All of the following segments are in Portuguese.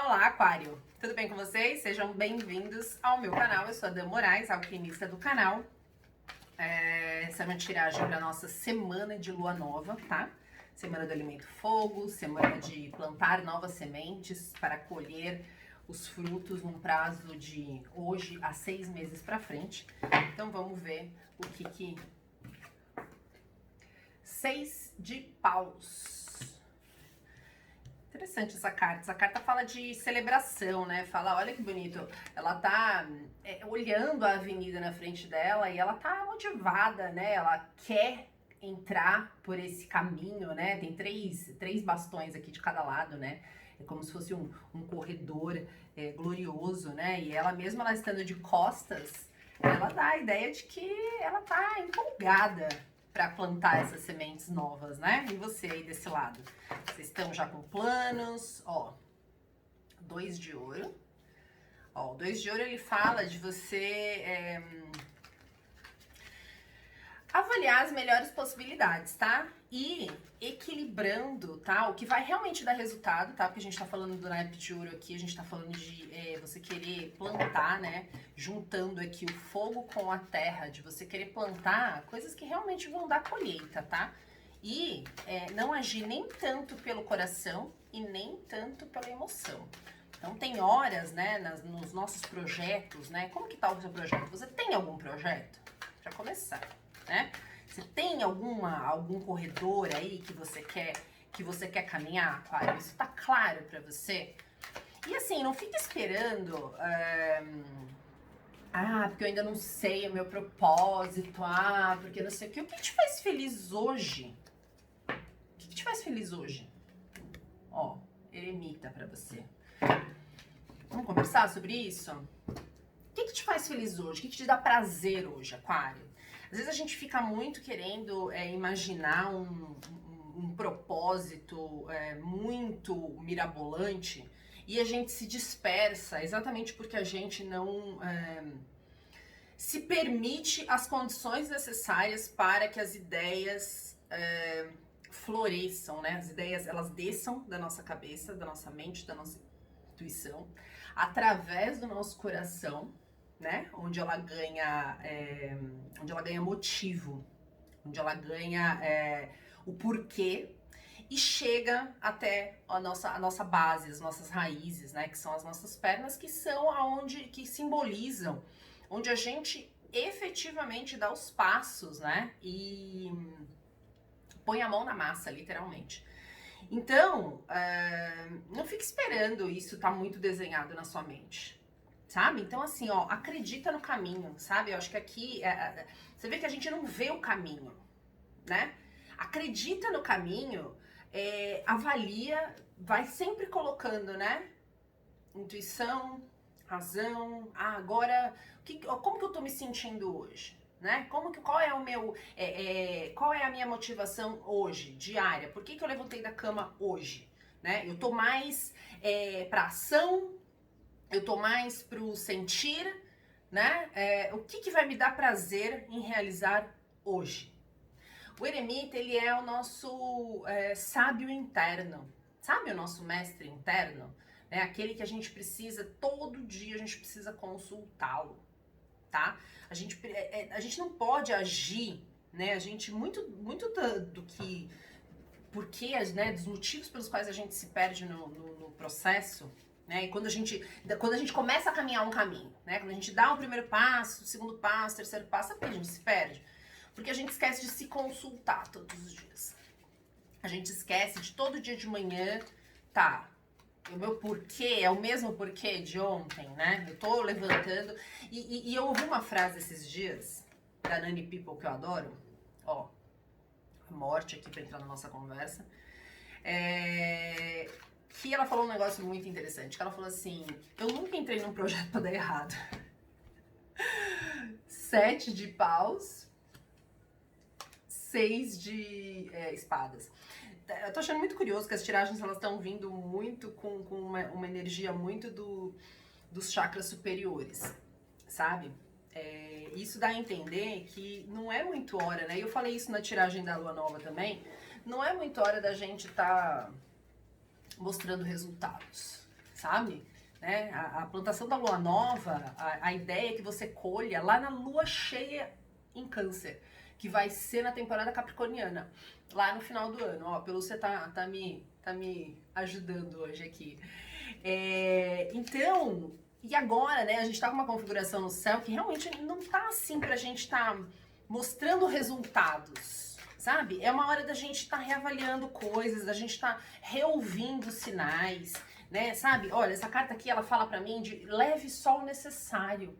Olá, Aquário! Tudo bem com vocês? Sejam bem-vindos ao meu canal. Eu sou a Dan Moraes, alquimista do canal. Essa é uma tiragem para nossa semana de lua nova, tá? Semana do Elemento Fogo, semana de plantar novas sementes para colher os frutos num prazo de hoje a 6 meses para frente. Então vamos ver o que... 6 de paus. Interessante essa carta. Essa carta fala de celebração, né? Fala, olha que bonito. Ela tá olhando a avenida na frente dela e ela tá motivada, né? Ela quer entrar por esse caminho, né? Tem três bastões aqui de cada lado, né? É como se fosse um corredor glorioso, né? E ela mesma, ela estando de costas, ela dá a ideia de que ela tá empolgada para plantar essas sementes novas, né? E você aí desse lado? Vocês estão já com planos? Ó, 2 de ouro. Ó, o 2 de ouro, ele fala de você avaliar as melhores possibilidades, tá? E equilibrando, tá? O que vai realmente dar resultado, tá? Porque a gente tá falando do naipe de ouro aqui, a gente tá falando de você querer plantar, né? Juntando aqui o fogo com a terra, de você querer plantar coisas que realmente vão dar colheita, tá? E não agir nem tanto pelo coração e nem tanto pela emoção. Então tem horas, né, nos nossos projetos, né? Como que tá o seu projeto? Você tem algum projeto? Pra começar, né? Você tem algum corredor aí que você quer caminhar, Aquário? Isso tá claro pra você? E assim, não fica esperando... porque eu ainda não sei o meu propósito. Porque não sei o que. O que te faz feliz hoje? O que te faz feliz hoje? Ó, eremita pra você. Vamos conversar sobre isso? O que te faz feliz hoje? O que te dá prazer hoje, Aquário? Às vezes a gente fica muito querendo imaginar um propósito muito mirabolante e a gente se dispersa exatamente porque a gente não se permite as condições necessárias para que as ideias floresçam, né? As ideias, elas desçam da nossa cabeça, da nossa mente, da nossa intuição, através do nosso coração, né? Onde ela ganha motivo, onde ela ganha o porquê e chega até a nossa base, as nossas raízes, né? Que são as nossas pernas, que são que simbolizam, onde a gente efetivamente dá os passos, né? E põe a mão na massa, literalmente. Então, não fique esperando isso tá muito desenhado na sua mente, sabe? Então, assim, ó, acredita no caminho, sabe? Eu acho que aqui, você vê que a gente não vê o caminho, né? Acredita no caminho, avalia, vai sempre colocando, né? Intuição, razão, agora, como que eu tô me sentindo hoje? Né? Qual é o meu, qual é a minha motivação hoje, diária? Por que eu levantei da cama hoje? Né? Eu tô mais pra ação, eu tô mais pro sentir, né? O que vai me dar prazer em realizar hoje? O eremita, ele é o nosso sábio interno, sabe o nosso mestre interno? Né? Aquele que a gente precisa, todo dia a gente precisa consultá-lo. Tá? A gente não pode agir, né? A gente, muito do que... Porque, né, dos motivos pelos quais a gente se perde no processo, né? E quando a gente começa a caminhar um caminho, né? Quando a gente dá o primeiro passo, o segundo passo, o terceiro passo, sabe por que a gente se perde? Porque a gente esquece de se consultar todos os dias. A gente esquece de todo dia de manhã, tá... O meu porquê é o mesmo porquê de ontem, né? Eu tô levantando. E eu ouvi uma frase esses dias, da Nani People, que eu adoro. Ó, a morte aqui pra entrar na nossa conversa. Que ela falou um negócio muito interessante. Que ela falou assim, eu nunca entrei num projeto pra dar errado. 7 de paus, 6 de espadas. Eu tô achando muito curioso que as tiragens, elas estão vindo muito com uma energia muito dos chakras superiores, sabe? Isso dá a entender que não é muito hora, né? E eu falei isso na tiragem da Lua Nova também. Não é muito hora da gente tá mostrando resultados, sabe? Né? A plantação da lua nova, a ideia é que você colha lá na lua cheia em Câncer, que vai ser na temporada capricorniana, lá no final do ano. Ó, Pelúcia tá me ajudando hoje aqui. Então, e agora, né, a gente tá com uma configuração no céu que realmente não tá assim pra gente tá mostrando resultados, sabe? É uma hora da gente estar reavaliando coisas, da gente estar reouvindo sinais, né? Sabe? Olha, essa carta aqui, ela fala pra mim de leve só o necessário,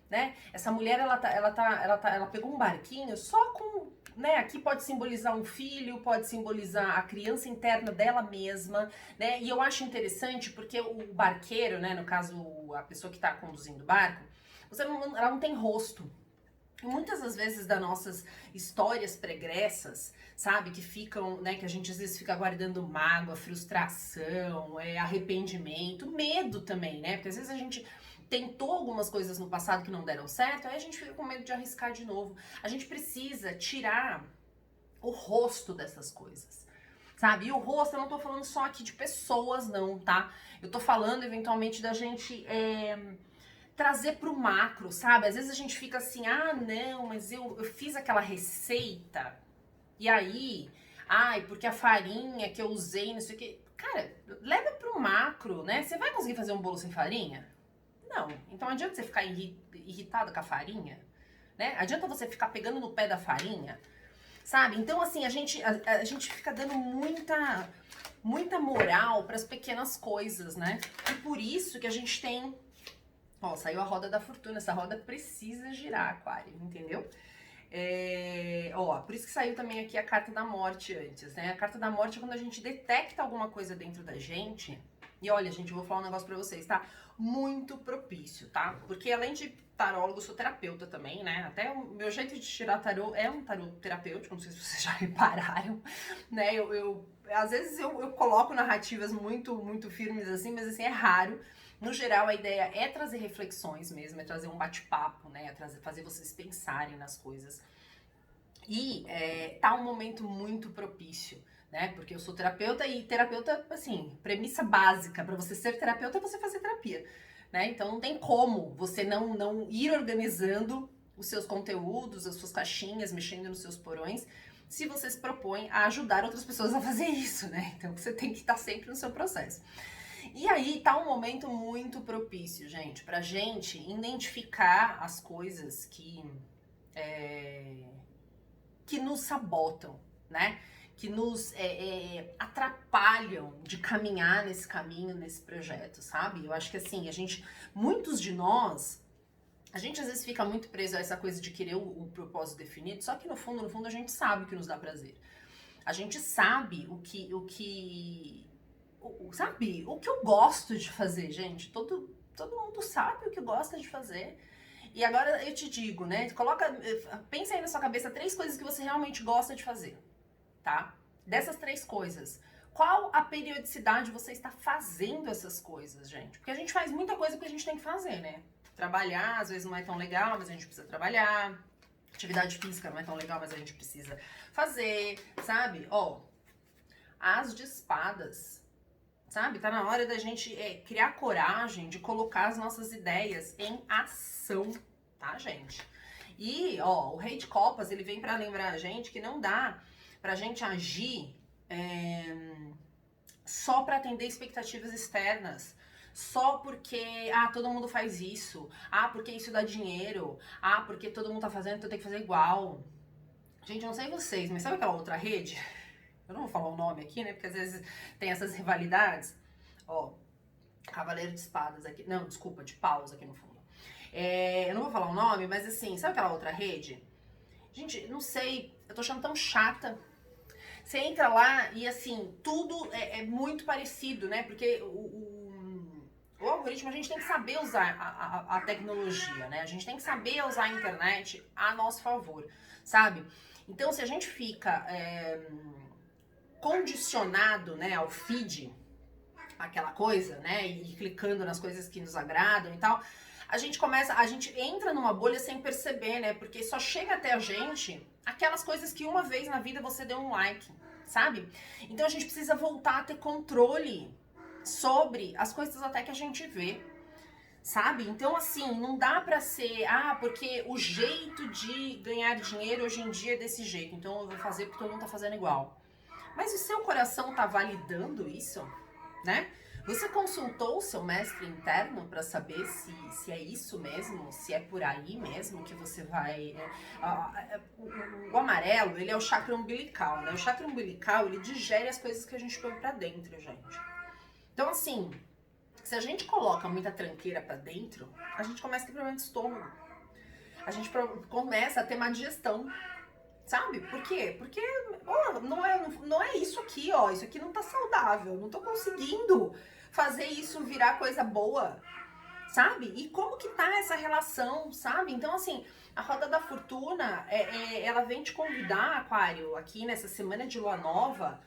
né? Essa mulher, ela pegou um barquinho só com, né? Aqui pode simbolizar um filho, pode simbolizar a criança interna dela mesma, né? E eu acho interessante porque o barqueiro, né? No caso, a pessoa que tá conduzindo o barco, ela não tem rosto. E muitas das vezes das nossas histórias pregressas, sabe, que ficam, né, que a gente às vezes fica guardando mágoa, frustração, arrependimento, medo também, né, porque às vezes a gente tentou algumas coisas no passado que não deram certo, aí a gente fica com medo de arriscar de novo. A gente precisa tirar o rosto dessas coisas, sabe, e o rosto eu não tô falando só aqui de pessoas não, tá, eu tô falando eventualmente da gente, trazer pro macro, sabe? Às vezes a gente fica assim, ah, não, mas eu fiz aquela receita, e aí, ai, porque a farinha que eu usei, não sei o que. Cara, leva pro macro, né? Você vai conseguir fazer um bolo sem farinha? Não. Então adianta você ficar irritado com a farinha, né? Adianta você ficar pegando no pé da farinha, sabe? Então, assim, a gente fica dando muita moral para as pequenas coisas, né? E por isso que a gente tem. Ó, saiu a roda da fortuna, essa roda precisa girar, Aquário, entendeu? Ó, por isso que saiu também aqui a carta da morte antes, né? A carta da morte é quando a gente detecta alguma coisa dentro da gente. E olha, gente, eu vou falar um negócio pra vocês, tá? Muito propício, tá? Porque além de tarólogo, eu sou terapeuta também, né? Até o meu jeito de tirar tarô é um tarô terapêutico, não sei se vocês já repararam, né? Às vezes eu coloco narrativas muito firmes assim, mas assim, é raro. No geral, a ideia é trazer reflexões mesmo, é trazer um bate-papo, né? É fazer vocês pensarem nas coisas. E tá um momento muito propício, né? Porque eu sou terapeuta e terapeuta, assim, premissa básica para você ser terapeuta é você fazer terapia, né? Então não tem como você não ir organizando os seus conteúdos, as suas caixinhas, mexendo nos seus porões, se você se propõe a ajudar outras pessoas a fazer isso, né? Então você tem que estar sempre no seu processo. E aí tá um momento muito propício, gente, pra gente identificar as coisas que nos sabotam, né? Que nos atrapalham de caminhar nesse caminho, nesse projeto, sabe? Eu acho que assim, muitos de nós, a gente às vezes fica muito preso a essa coisa de querer o propósito definido, só que no fundo a gente sabe o que nos dá prazer. A gente sabe sabe, o que eu gosto de fazer, gente. Todo mundo sabe o que gosta de fazer. E agora eu te digo, né? Pensa aí na sua cabeça 3 coisas que você realmente gosta de fazer, tá? Dessas 3 coisas, qual a periodicidade você está fazendo essas coisas, gente? Porque a gente faz muita coisa que a gente tem que fazer, né? Trabalhar, às vezes não é tão legal, mas a gente precisa trabalhar. Atividade física não é tão legal, mas a gente precisa fazer, sabe? Ó, As de Espadas. Sabe? Tá na hora da gente criar coragem de colocar as nossas ideias em ação, tá, gente? E, ó, o Rei de Copas, ele vem pra lembrar a gente que não dá pra gente agir só pra atender expectativas externas. Só porque, todo mundo faz isso. Porque isso dá dinheiro. Porque todo mundo tá fazendo, então tem que fazer igual. Gente, eu não sei vocês, mas sabe aquela outra rede? Eu não vou falar o nome aqui, né? Porque às vezes tem essas rivalidades. Ó, Cavaleiro de Espadas aqui. Não, desculpa, de paus aqui no fundo. Eu não vou falar o nome, mas assim, sabe aquela outra rede? Gente, não sei, eu tô achando tão chata. Você entra lá e assim, tudo é muito parecido, né? Porque o algoritmo, a gente tem que saber usar a tecnologia, né? A gente tem que saber usar a internet a nosso favor, sabe? Então, se a gente fica condicionado, né, ao feed, aquela coisa, né, e clicando nas coisas que nos agradam e tal, a gente entra numa bolha sem perceber, né, porque só chega até a gente aquelas coisas que uma vez na vida você deu um like, sabe? Então a gente precisa voltar a ter controle sobre as coisas até que a gente vê, sabe? Então, assim, não dá pra ser, porque o jeito de ganhar dinheiro hoje em dia é desse jeito, então eu vou fazer porque todo mundo tá fazendo igual. Mas o seu coração tá validando isso, né? Você consultou o seu mestre interno para saber se é isso mesmo, se é por aí mesmo que você vai... o amarelo, ele é o chakra umbilical, né? O chakra umbilical, ele digere as coisas que a gente põe pra dentro, gente. Então, assim, se a gente coloca muita tranqueira pra dentro, a gente começa a ter problema de estômago. A gente começa a ter má digestão. Sabe? Por quê? Porque não é isso aqui, ó. Isso aqui não tá saudável. Não tô conseguindo fazer isso virar coisa boa. Sabe? E como que tá essa relação, sabe? Então, assim, a Roda da Fortuna, ela vem te convidar, Aquário, aqui nessa semana de lua nova,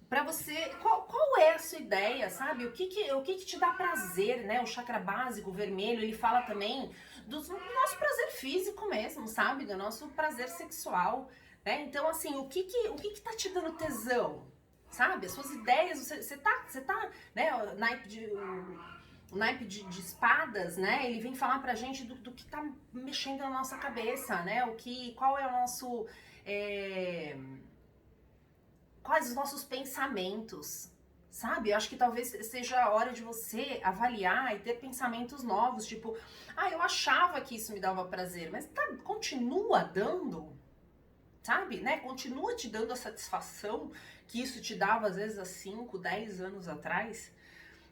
pra você, qual é a sua ideia, sabe? O que te dá prazer, né? O chakra básico vermelho, ele fala também do nosso prazer físico mesmo, sabe? Do nosso prazer sexual, né? Então, assim, o que tá te dando tesão, sabe? As suas ideias, você tá, né? O naipe de espadas, né? Ele vem falar pra gente do que tá mexendo na nossa cabeça, né? Qual é o nosso... quais os nossos pensamentos, sabe? Eu acho que talvez seja a hora de você avaliar e ter pensamentos novos, tipo, eu achava que isso me dava prazer, mas continua dando, sabe? Né? Continua te dando a satisfação que isso te dava às vezes há 5, 10 anos atrás,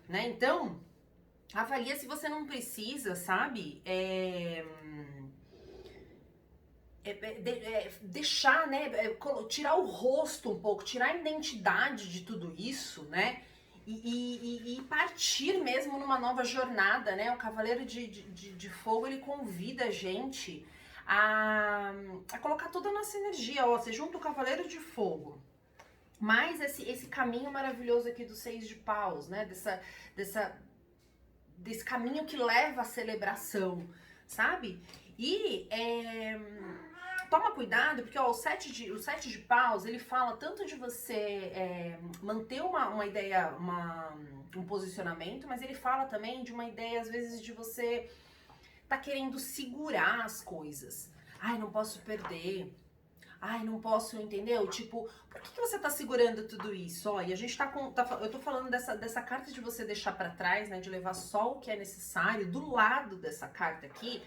né? Então, avalia se você não precisa, sabe? Deixar, né, tirar o rosto um pouco, tirar a identidade de tudo isso, né, e partir mesmo numa nova jornada, né, o Cavaleiro de Fogo, ele convida a gente a colocar toda a nossa energia, ó, você junta o Cavaleiro de Fogo, mais esse caminho maravilhoso aqui dos 6 de paus, né, desse caminho que leva à celebração, sabe, e toma cuidado, porque ó, o sete de paus, ele fala tanto de você manter uma ideia, um posicionamento, mas ele fala também de uma ideia, às vezes, de você tá querendo segurar as coisas. Não posso perder. Não posso, entendeu? Tipo, por que você tá segurando tudo isso? Ó, e a gente eu tô falando dessa carta de você deixar pra trás, né? De levar só o que é necessário. Do lado dessa carta aqui,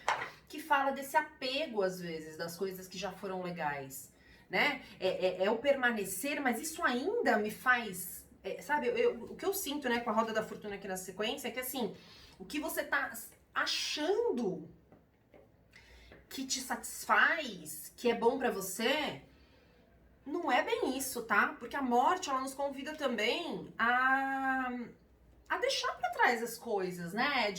que fala desse apego, às vezes, das coisas que já foram legais, né? É o permanecer, mas isso ainda me faz... sabe, o que eu sinto, né, com a Roda da Fortuna aqui na sequência, é que, assim, o que você tá achando que te satisfaz, que é bom pra você, não é bem isso, tá? Porque a morte, ela nos convida também a deixar pra trás as coisas, né?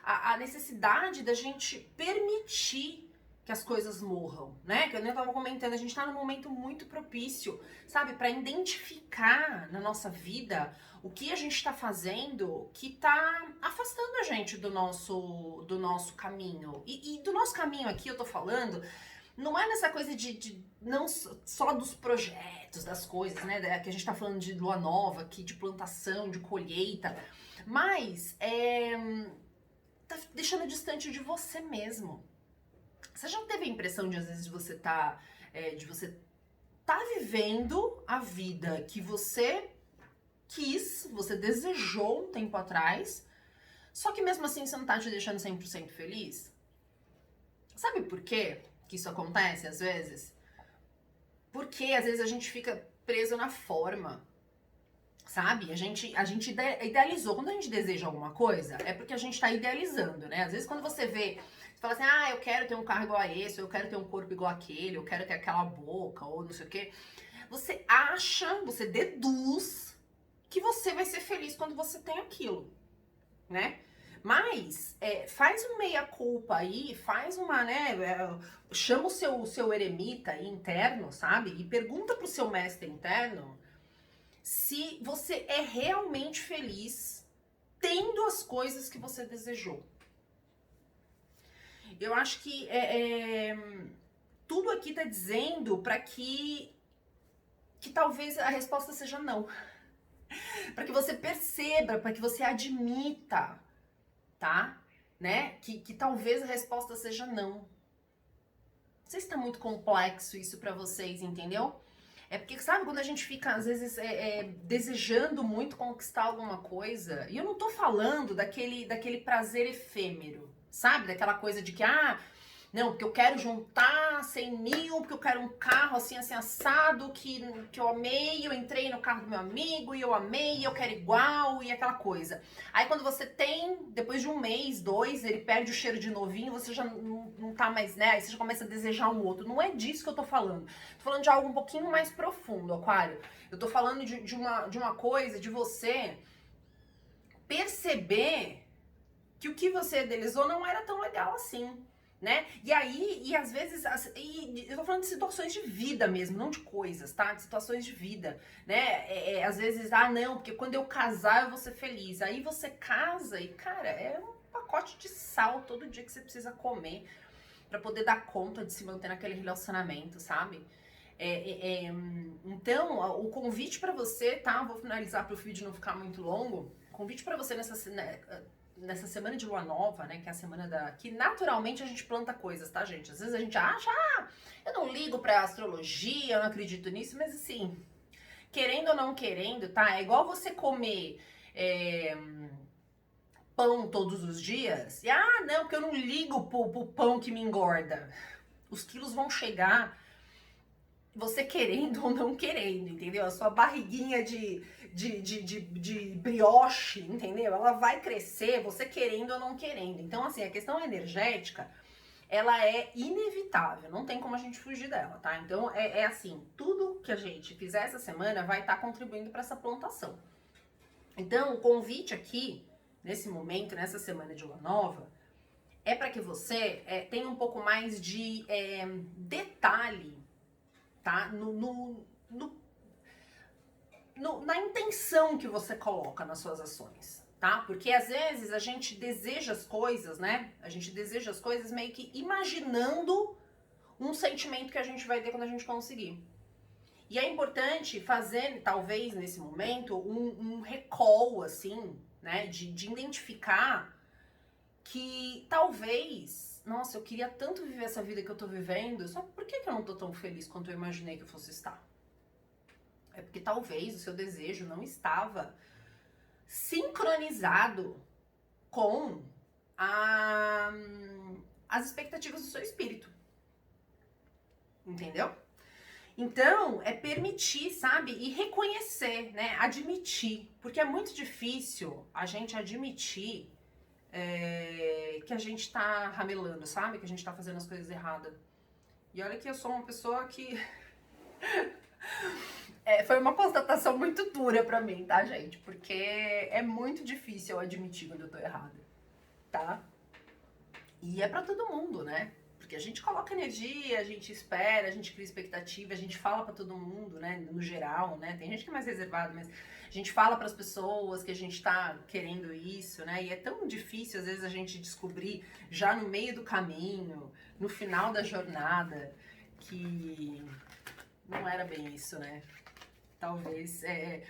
A necessidade da gente permitir que as coisas morram, né? Que eu nem tava comentando, a gente tá num momento muito propício, sabe? Pra identificar na nossa vida o que a gente tá fazendo que tá afastando a gente do nosso caminho. E do nosso caminho aqui, eu tô falando, não é nessa coisa de não só dos projetos, das coisas, né? Que a gente tá falando de lua nova aqui, de plantação, de colheita, mas tá deixando distante de você mesmo. Você já teve a impressão de, às vezes, você tá vivendo a vida que você quis, você desejou um tempo atrás, só que mesmo assim você não tá te deixando 100% feliz? Sabe por quê que isso acontece, às vezes? Porque, às vezes, a gente fica preso na forma, sabe? A gente idealizou. Quando a gente deseja alguma coisa, é porque a gente tá idealizando, né? Às vezes, quando você vê... Você fala assim, eu quero ter um carro igual a esse, eu quero ter um corpo igual aquele, eu quero ter aquela boca, ou não sei o quê. Você acha, você deduz que você vai ser feliz quando você tem aquilo, né? Mas, faz um meia-culpa aí, faz uma, né? Chama o seu eremita aí interno, sabe? E pergunta pro seu mestre interno se você é realmente feliz tendo as coisas que você desejou. Eu acho que tudo aqui tá dizendo para que talvez a resposta seja não. para que você perceba, para que você admita, tá? Né? Que talvez a resposta seja não. Não sei se tá muito complexo isso pra vocês, entendeu? É porque, sabe, quando a gente fica, às vezes, desejando muito conquistar alguma coisa, e eu não tô falando daquele prazer efêmero, sabe? Daquela coisa de que, não, porque eu quero juntar 100 mil, porque eu quero um carro assim, assim, assado, que eu amei, eu entrei no carro do meu amigo, e eu amei, eu quero igual, e aquela coisa. Aí quando você tem, depois de um mês, 2, ele perde o cheiro de novinho, você já não tá mais, né? Aí você já começa a desejar um outro. Não é disso que eu tô falando. Tô falando de algo um pouquinho mais profundo, Aquário. Eu tô falando de uma coisa, de você perceber que o que você idealizou não era tão legal assim. Né? E aí, e às vezes, eu tô falando de situações de vida mesmo, não de coisas, tá? De situações de vida, né? Às vezes, não, porque quando eu casar eu vou ser feliz. Aí você casa e, cara, é um pacote de sal todo dia que você precisa comer pra poder dar conta de se manter naquele relacionamento, sabe? Então, o convite pra você, tá? Vou finalizar pro vídeo não ficar muito longo. O convite pra você nessa semana de lua nova, né, que é a semana que naturalmente a gente planta coisas, tá, gente? Às vezes a gente acha, eu não ligo pra astrologia, eu não acredito nisso, mas assim, querendo ou não querendo, tá? É igual você comer pão todos os dias e, não, porque eu não ligo pro pão que me engorda. Os quilos vão chegar, você querendo ou não querendo, entendeu? A sua barriguinha de brioche, entendeu? Ela vai crescer, você querendo ou não querendo. Então, assim, a questão energética, ela é inevitável, não tem como a gente fugir dela, tá? Então, assim, tudo que a gente fizer essa semana vai estar contribuindo para essa plantação. Então, o convite aqui, nesse momento, nessa semana de lua nova, é para que você tenha um pouco mais de detalhe, tá? Na intenção que você coloca nas suas ações, tá? Porque às vezes a gente deseja as coisas, né? A gente deseja as coisas meio que imaginando um sentimento que a gente vai ter quando a gente conseguir. E é importante fazer, talvez, nesse momento, um recall, assim, né? De identificar que talvez, nossa, eu queria tanto viver essa vida que eu tô vivendo, só por que eu não tô tão feliz quanto eu imaginei que eu fosse estar? É porque talvez o seu desejo não estava sincronizado com as expectativas do seu espírito. Entendeu? Então, é permitir, sabe? E reconhecer, né? Admitir. Porque é muito difícil a gente admitir que a gente tá ramelando, sabe? Que a gente tá fazendo as coisas erradas. E olha que eu sou uma pessoa que... foi uma constatação muito dura pra mim, tá, gente? Porque é muito difícil eu admitir quando eu tô errada, tá? E é pra todo mundo, né? Porque a gente coloca energia, a gente espera, a gente cria expectativa, a gente fala pra todo mundo, né? No geral, né? Tem gente que é mais reservada, mas a gente fala pras pessoas que a gente tá querendo isso, né? E é tão difícil, às vezes, a gente descobrir já no meio do caminho, no final da jornada, que não era bem isso, né? Talvez é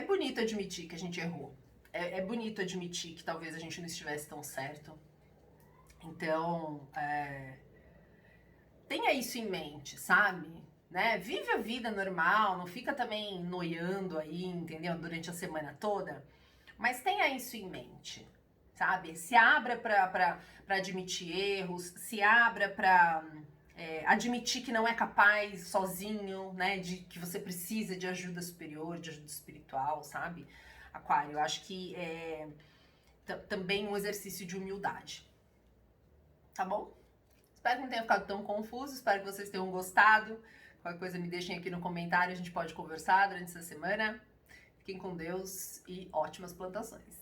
bonito admitir que a gente errou. É bonito admitir que talvez a gente não estivesse tão certo. Então, tenha isso em mente, sabe? Né? Vive a vida normal, não fica também noiando aí, entendeu? Durante a semana toda. Mas tenha isso em mente, sabe? Se abra pra admitir erros, se abra pra... admitir que não é capaz sozinho, né, de que você precisa de ajuda superior, de ajuda espiritual, sabe? Aquário, eu acho que também um exercício de humildade, tá bom? Espero que não tenha ficado tão confuso, espero que vocês tenham gostado. Qualquer coisa me deixem aqui no comentário, a gente pode conversar durante essa semana. Fiquem com Deus e ótimas plantações.